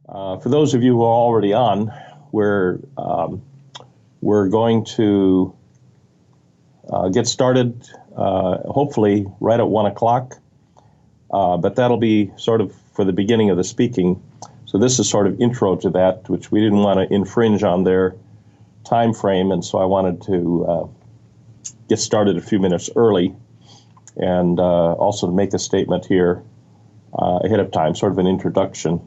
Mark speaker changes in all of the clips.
Speaker 1: For those of you who are already on, we're going to get started hopefully right at 1 o'clock, but that'll be sort of for the beginning of the speaking. So this is sort of intro to that, which we didn't want to infringe on their time frame, and so I wanted to get started a few minutes early, and also to make a statement here ahead of time, sort of an introduction.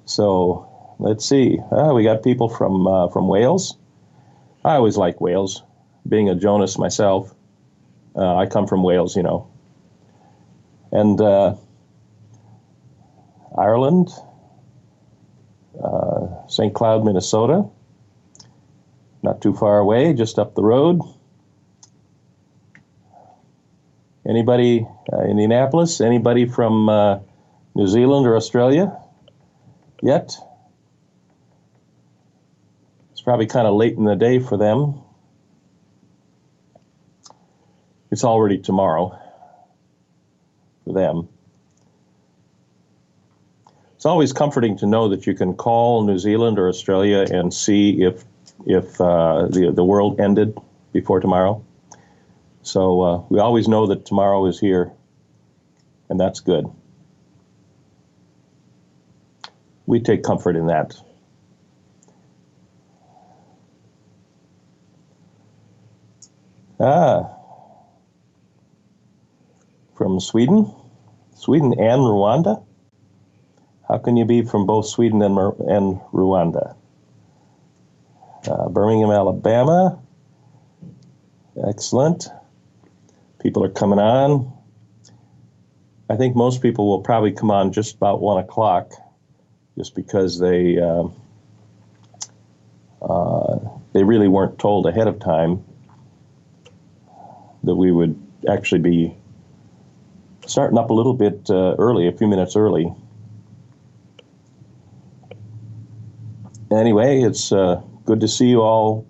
Speaker 1: So let's see. We got people from Wales. I always like Wales, being a Jonas myself. I come from Wales, you know. And Ireland, St. Cloud, Minnesota, not too far away, just up the road. Anybody, Indianapolis, anybody from New Zealand or Australia yet? It's probably kind of late in the day for them. It's already tomorrow for them. It's always comforting to know that you can call New Zealand or Australia and see if the world ended before tomorrow. So we always know that tomorrow is here, and that's good. We take comfort in that. From Sweden and Rwanda? How can you be from both Sweden and Rwanda? Birmingham, Alabama. Excellent. People are coming on. I think most people will probably come on just about 1 o'clock, just because they really weren't told ahead of time that we would actually be starting up a little bit early, a few minutes early. Anyway, it's good to see you all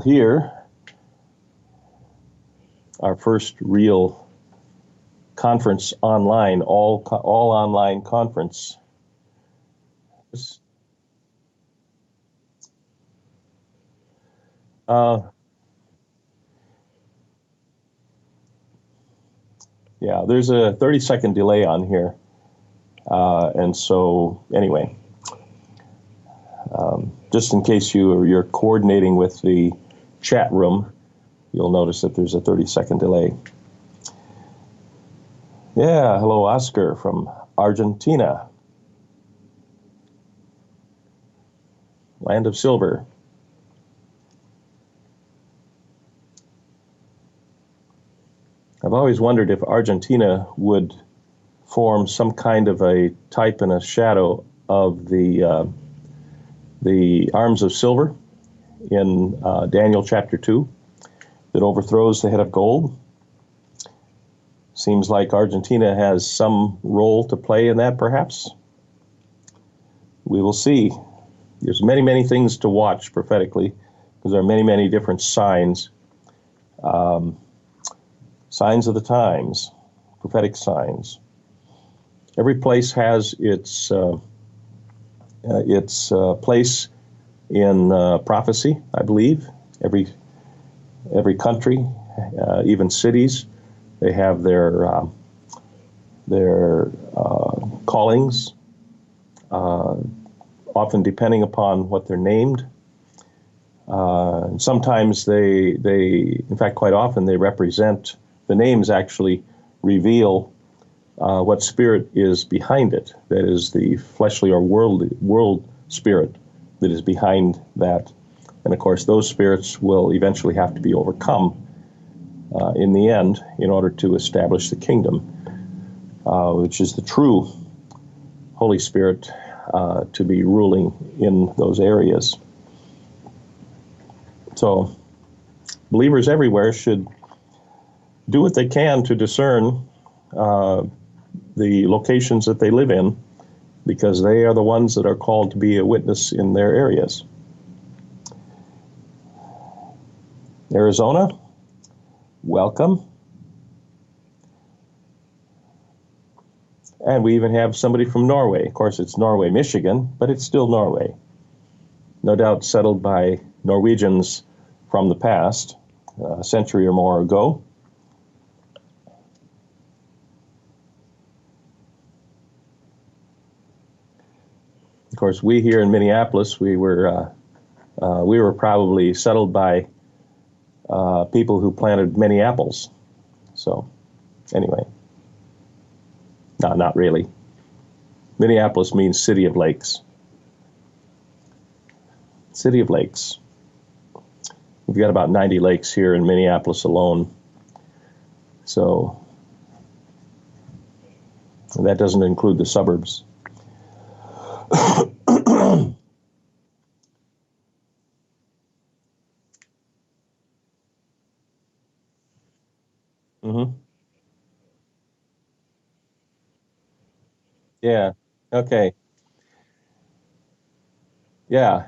Speaker 1: here. Our first real conference online, all online conference. Yeah, there's a 30-second delay on here, and so anyway, just in case you're coordinating with the chat room, you'll notice that there's a 30-second delay. Yeah, hello, Oscar from Argentina. Land of silver. I've always wondered if Argentina would form some kind of a type and a shadow of the arms of silver in Daniel chapter 2 that overthrows the head of gold. Seems like Argentina has some role to play in that, perhaps. We will see. There's many, many things to watch prophetically, because there are many, many different signs. Signs of the times, prophetic signs. Every place has its place in prophecy, I believe. Every country, even cities, they have their callings, often depending upon what they're named. Sometimes they, in fact, quite often they represent. The names actually reveal what spirit is behind it. That is the fleshly or world spirit that is behind that. And of course, those spirits will eventually have to be overcome in the end in order to establish the kingdom, which is the true Holy Spirit to be ruling in those areas. So believers everywhere should do what they can to discern the locations that they live in, because they are the ones that are called to be a witness in their areas. Arizona, welcome. And we even have somebody from Norway. Of course, it's Norway, Michigan, but it's still Norway. No doubt settled by Norwegians from the past, a century or more ago. Of course, we here in Minneapolis, we were probably settled by people who planted many apples. So, anyway, no, not really. Minneapolis means City of Lakes. City of Lakes. We've got about 90 lakes here in Minneapolis alone. So, that doesn't include the suburbs. Mm-hmm. Yeah. Okay. Yeah.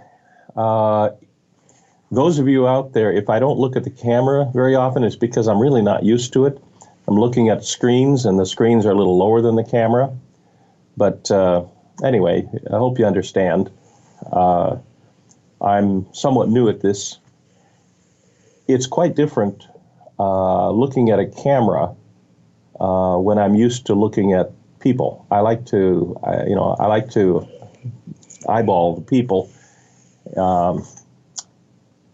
Speaker 1: Uh, those of you out there, if I don't look at the camera very often, it's because I'm really not used to it. I'm looking at screens, and the screens are a little lower than the camera. But anyway, I hope you understand. I'm somewhat new at this. It's quite different looking at a camera when I'm used to looking at people. I like to eyeball the people,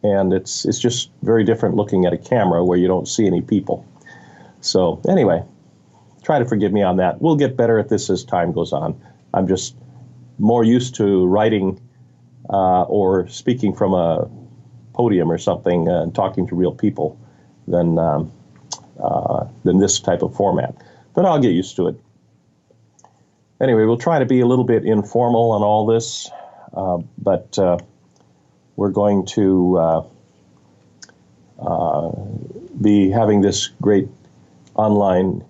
Speaker 1: and it's just very different looking at a camera where you don't see any people. So anyway, try to forgive me on that. We'll get better at this as time goes on. I'm just more used to writing or speaking from a podium or something and talking to real people than this type of format. But I'll get used to it. Anyway, we'll try to be a little bit informal on all this, but we're going to be having this great online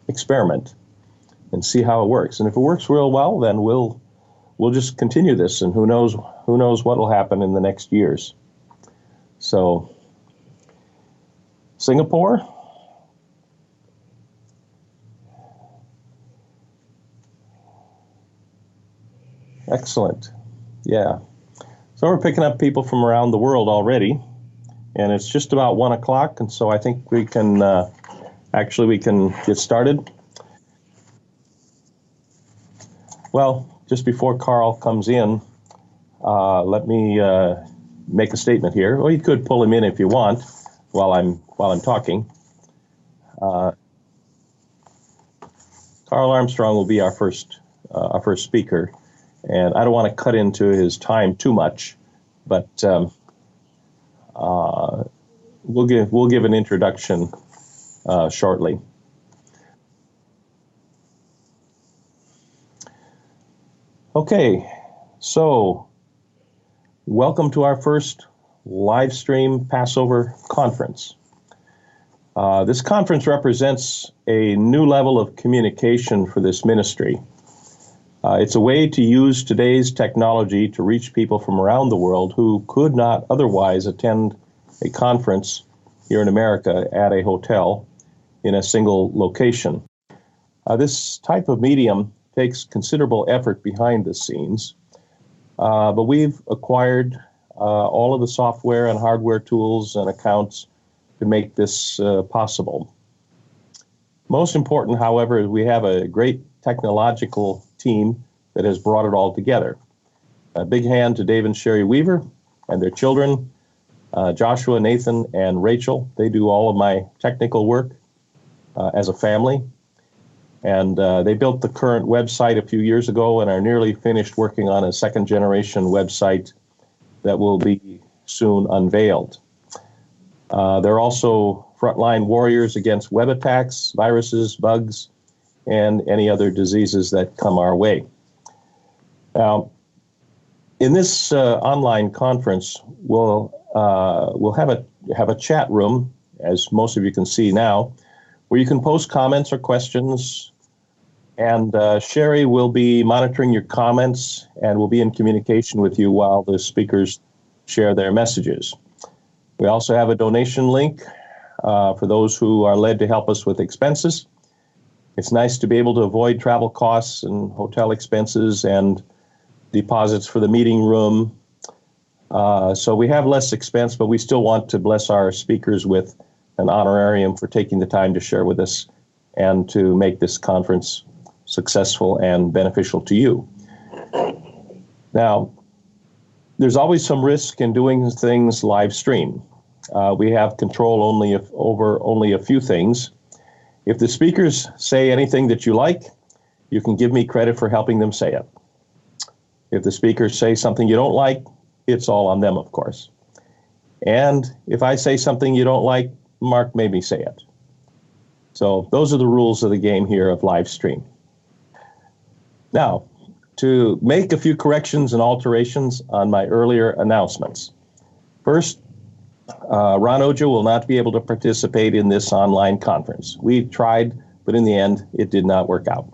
Speaker 1: experiment and see how it works. And if it works real well, then we'll just continue this, and who knows what will happen in the next years. So, Singapore. Excellent. Yeah. So we're picking up people from around the world already, and it's just about 1 o'clock, and so I think we can get started. Well, just before Carl comes in, let me make a statement here. Well, you could pull him in if you want while I'm talking. Carl Armstrong will be our first speaker, and I don't want to cut into his time too much, but we'll give an introduction shortly. Okay, so welcome to our first live stream Passover conference. This conference represents a new level of communication for this ministry. It's a way to use today's technology to reach people from around the world who could not otherwise attend a conference here in America at a hotel in a single location. This type of medium takes considerable effort behind the scenes, but we've acquired all of the software and hardware tools and accounts to make this possible. Most important, however, is we have a great technological team that has brought it all together. A big hand to Dave and Sherry Weaver and their children, Joshua, Nathan, and Rachel. They do all of my technical work as a family. And they built the current website a few years ago and are nearly finished working on a second-generation website that will be soon unveiled. They're also frontline warriors against web attacks, viruses, bugs, and any other diseases that come our way. Now, in this online conference, we'll have a chat room, as most of you can see now, where you can post comments or questions, and Sherry will be monitoring your comments and will be in communication with you while the speakers share their messages. We also have a donation link for those who are led to help us with expenses. It's nice to be able to avoid travel costs and hotel expenses and deposits for the meeting room. So we have less expense, but we still want to bless our speakers with an honorarium for taking the time to share with us and to make this conference successful and beneficial to you. Now, there's always some risk in doing things live stream. We have control over only a few things. If the speakers say anything that you like, you can give me credit for helping them say it. If the speakers say something you don't like, it's all on them, of course. And if I say something you don't like, Mark made me say it. So those are the rules of the game here of live stream. Now, to make a few corrections and alterations on my earlier announcements. First, Ron Oja will not be able to participate in this online conference. We tried, but in the end, it did not work out.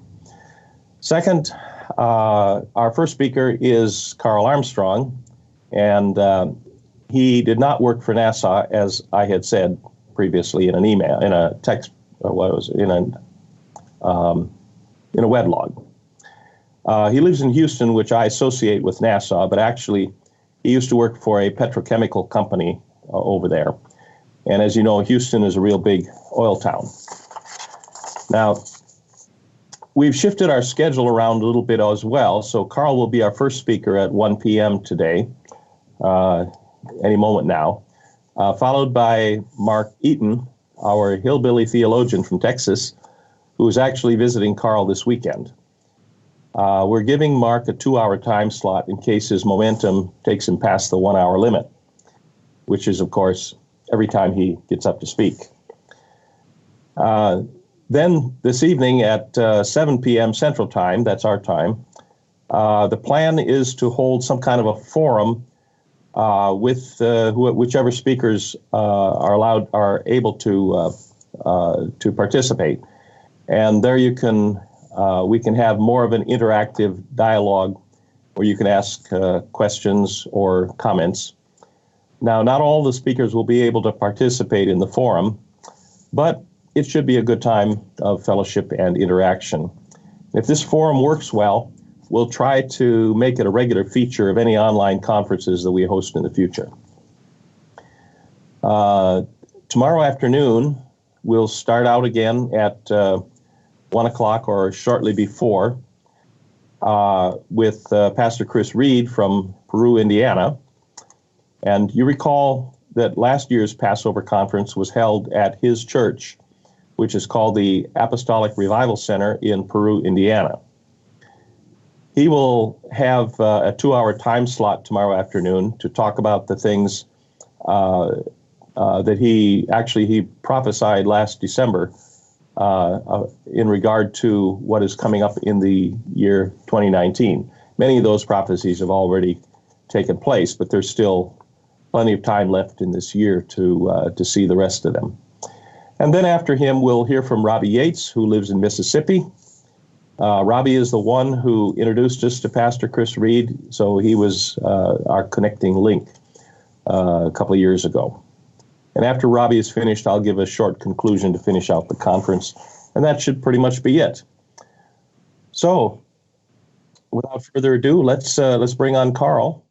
Speaker 1: Second, our first speaker is Carl Armstrong, and he did not work for NASA, as I had said previously in an email, in a text, in a web log. He lives in Houston, which I associate with NASA, but actually he used to work for a petrochemical company over there. And as you know, Houston is a real big oil town. Now, we've shifted our schedule around a little bit as well, so Carl will be our first speaker at 1 p.m. today, any moment now, followed by Mark Eaton, our hillbilly theologian from Texas, who is actually visiting Carl this weekend. We're giving Mark a 2-hour time slot in case his momentum takes him past the 1-hour limit, which is, of course, every time he gets up to speak. Then this evening at 7 p.m. Central Time, that's our time, the plan is to hold some kind of a forum with whichever speakers are able to participate. And there you can we can have more of an interactive dialogue where you can ask questions or comments. Now, not all the speakers will be able to participate in the forum, but it should be a good time of fellowship and interaction. If this forum works well, we'll try to make it a regular feature of any online conferences that we host in the future. Tomorrow afternoon, we'll start out again at 1 o'clock or shortly before with Pastor Chris Reed from Peru, Indiana. And you recall that last year's Passover Conference was held at his church, which is called the Apostolic Revival Center in Peru, Indiana. He will have a 2-hour time slot tomorrow afternoon to talk about the things that he prophesied last December in regard to what is coming up in the year 2019. Many of those prophecies have already taken place, but there's still plenty of time left in this year to see the rest of them. And then after him, we'll hear from Robbie Yates, who lives in Mississippi. Robbie is the one who introduced us to Pastor Chris Reed, so he was our connecting link a couple of years ago. And after Robbie is finished, I'll give a short conclusion to finish out the conference, and that should pretty much be it. So, without further ado, let's bring on Carl.